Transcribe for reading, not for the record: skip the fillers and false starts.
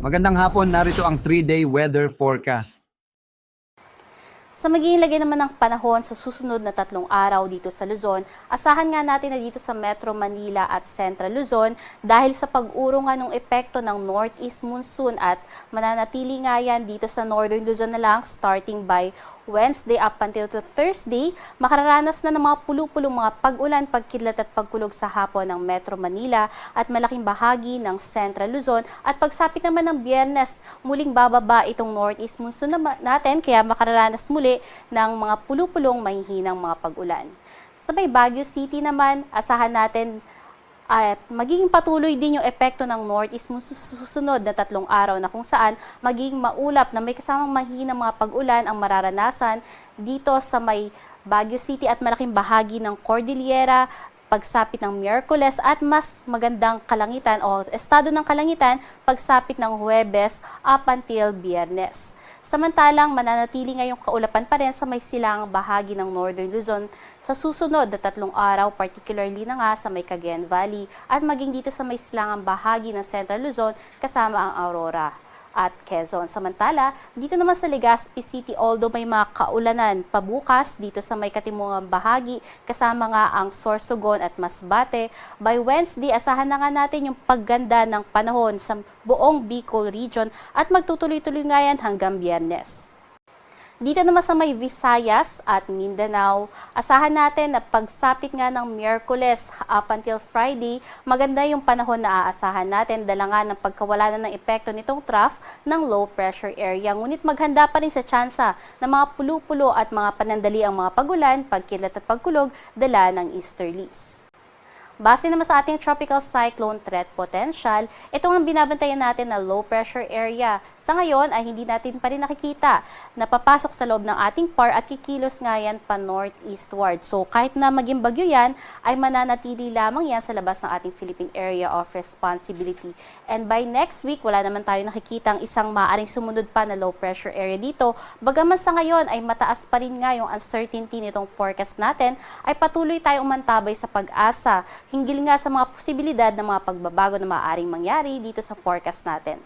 Magandang hapon, narito ang 3-day weather forecast. Sa magiging lagay naman ng panahon sa susunod na 3 araw dito sa Luzon, asahan nga natin na dito sa Metro Manila at Central Luzon dahil sa pag-uro nga ng epekto ng northeast monsoon at mananatili nga yan dito sa Northern Luzon na lang starting by Wednesday up until to Thursday, makararanas na ng mga pulu-pulong mga pag-ulan, pagkidlat at pagkulog sa hapon ng Metro Manila at malaking bahagi ng Central Luzon at pagsapit naman ng Biyernes, muling bababa itong northeast monsoon natin kaya makararanas muli ng mga pulu-pulong mahihinang mga pag-ulan. Sa may Baguio City naman, asahan natin at magiging patuloy din yung epekto ng northeast monsoon sa susunod na 3 araw na kung saan magiging maulap na may kasamang mahinang mga pag-ulan ang mararanasan dito sa may Baguio City at malaking bahagi ng Cordillera, pagsapit ng Miyerkules at mas magandang kalangitan o estado ng kalangitan pagsapit ng Huwebes up until Biyernes. Samantalang mananatili ngayong kaulapan pa rin sa may silangang bahagi ng Northern Luzon sa susunod na 3 araw, particularly na nga sa may Cagayan Valley at maging dito sa may silangang bahagi ng Central Luzon kasama ang Aurora at Quezon. Samantala, dito naman sa Legazpi City, although may mga kaulanan pabukas dito sa may katimungang bahagi, kasama nga ang Sorsogon at Masbate, by Wednesday, asahan na nga natin yung pagganda ng panahon sa buong Bicol region at magtutuloy-tuloy nga yan hanggang Biyernes. Dito naman sa may Visayas at Mindanao, asahan natin na pagsapit nga ng Miyerkules up until Friday, maganda yung panahon na aasahan natin dala nga ng pagkawala na ng epekto nitong trough ng low pressure area. Ngunit maghanda pa rin sa tsansa ng mga pulo-pulo at mga panandali ang mga pagulan, pagkilat at pagkulog dala ng easterlies. Base naman sa ating tropical cyclone threat potential, ito ang binabantayan natin na low pressure area. Sa ngayon ay hindi natin pa rin nakikita na papasok sa loob ng ating PAR at kikilos nga yan pa northeastward. So kahit na maging bagyo yan, ay mananatili lamang yan sa labas ng ating Philippine Area of Responsibility. And by next week, wala naman tayo nakikita ang isang maaaring sumunod pa na low pressure area dito. Bagaman sa ngayon ay mataas pa rin nga yung uncertainty nitong forecast natin, ay patuloy tayong umantabay sa pag-asa hinggil nga sa mga posibilidad ng mga pagbabago na maaaring mangyari dito sa forecast natin.